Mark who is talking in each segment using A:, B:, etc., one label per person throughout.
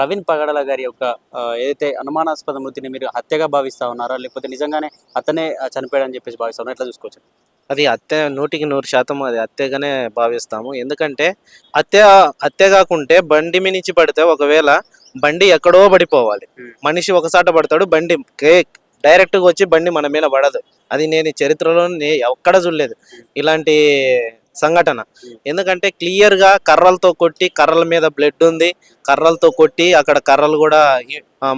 A: ప్రవీణ్ పగడాల గారి యొక్క ఏదైతే అనుమానాస్పద మృతిని మీరు హత్యగా భావిస్తా ఉన్నారా? లేకపోతే నిజంగానే అతనే చనిపోయాడని చెప్పేసి భావిస్తా ఉన్నారా? ఎట్లా చూసుకోవచ్చు?
B: అది హత్య 100% అది హత్యగానే భావిస్తాము. ఎందుకంటే హత్య హత్య కాకుంటే బండి మినిచి పడితే ఒకవేళ బండి ఎక్కడో పడిపోవాలి. మనిషి ఒకసాట పడతాడు, బండి డైరెక్ట్గా వచ్చి బండి మన మీద పడదు. అది నేను ఈ చరిత్రలో ఎక్కడ చూడలేదు ఇలాంటి సంఘటన. ఎందుకంటే క్లియర్గా కర్రలతో కొట్టి, కర్రల మీద బ్లడ్ ఉంది, కర్రలతో కొట్టి అక్కడ కర్రలు కూడా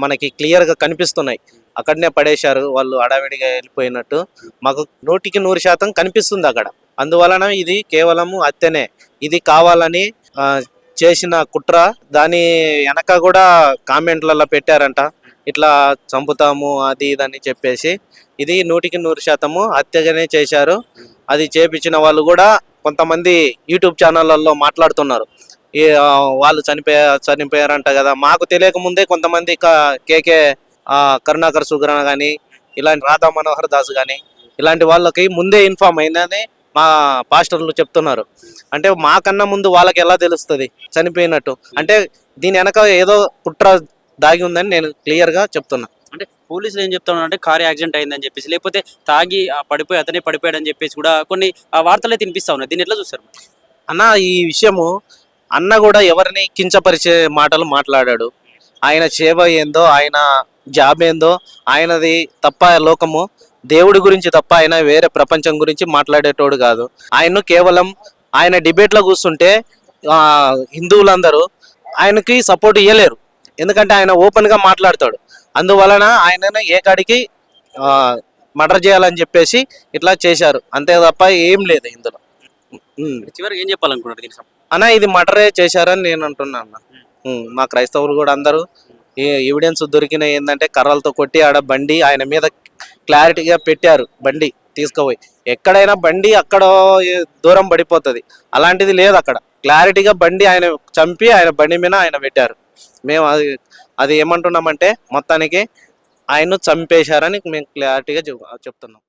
B: మనకి క్లియర్గా కనిపిస్తున్నాయి. అక్కడనే పడేశారు వాళ్ళు హడావిడిగా వెళ్ళిపోయినట్టు మాకు 100% కనిపిస్తుంది అక్కడ. అందువలన ఇది కేవలము హత్యనే, ఇది కావాలని చేసిన కుట్ర. దాని వెనక కూడా కామెంట్లలో పెట్టారంట, ఇట్లా చంపుతాము అది ఇదని చెప్పేసి. ఇది 100% హత్యగానే చేశారు. అది చేపించిన వాళ్ళు కూడా కొంతమంది యూట్యూబ్ ఛానళ్ళల్లో మాట్లాడుతున్నారు, వాళ్ళు చనిపోయారంట కదా. మాకు తెలియక ముందే కొంతమంది కేకే కరుణాకర్ సుగ్రణ కానీ, ఇలాంటి రాధా మనోహర్ దాస్ కానీ, ఇలాంటి వాళ్ళకి ముందే ఇన్ఫార్మ్ అయిందని మా పాస్టర్లు చెప్తున్నారు. అంటే మాకన్నా ముందు వాళ్ళకి ఎలా తెలుస్తుంది చనిపోయినట్టు? అంటే దీని వెనక ఏదో కుట్ర దాగి ఉందని నేను క్లియర్గా చెప్తున్నా.
A: అంటే పోలీసులు ఏం చెప్తా ఉన్నారంటే కార్ యాక్సిడెంట్ అయిందని చెప్పేసి, లేకపోతే తాగి పడిపోయి అతనే పడిపోయాడని చెప్పేసి కూడా కొన్ని వార్తలు అయితే వినిపిస్తా ఉన్నాయి. దీన్ని ఎట్లా చూస్తారు
B: అన్న? ఈ విషయము అన్న కూడా ఎవరిని కించపరిచే మాటలు మాట్లాడాడు. ఆయన సేవ ఏందో, ఆయన జాబ్ ఏందో, ఆయనది తప్ప లోకము దేవుడి గురించి తప్ప ఆయన వేరే ప్రపంచం గురించి మాట్లాడేటోడు కాదు. ఆయన్ను కేవలం ఆయన డిబేట్లో కూర్చుంటే హిందువులందరూ ఆయనకి సపోర్ట్ ఇవ్వలేరు. ఎందుకంటే ఆయన ఓపెన్గా మాట్లాడతాడు. అందువలన ఆయనను ఏకాడికి మర్డర్ చేయాలని చెప్పేసి ఇట్లా చేశారు, అంతే తప్ప ఏం లేదు ఇందులో.
A: చివరికి ఏం చెప్పాలనుకున్నారు దీనికి?
B: అన్న ఇది మర్డరే చేశారని నేను అంటున్నా అన్న. మా క్రైస్తవులు కూడా అందరూ ఎవిడెన్స్ దొరికిన ఏంటంటే కర్రలతో కొట్టి ఆడ బండి ఆయన మీద క్లారిటీగా పెట్టారు. బండి తీసుకుపోయి ఎక్కడైనా బండి అక్కడ దూరం పడిపోతుంది, అలాంటిది లేదు. అక్కడ క్లారిటీగా బండి ఆయన చంపి ఆయన బండి మీద ఆయన పెట్టారు. మేము అది ఏమంటున్నామంటే మొత్తానికి ఆయన్ను చంపేశారని మేము క్లారిటీగా చెప్తున్నాం.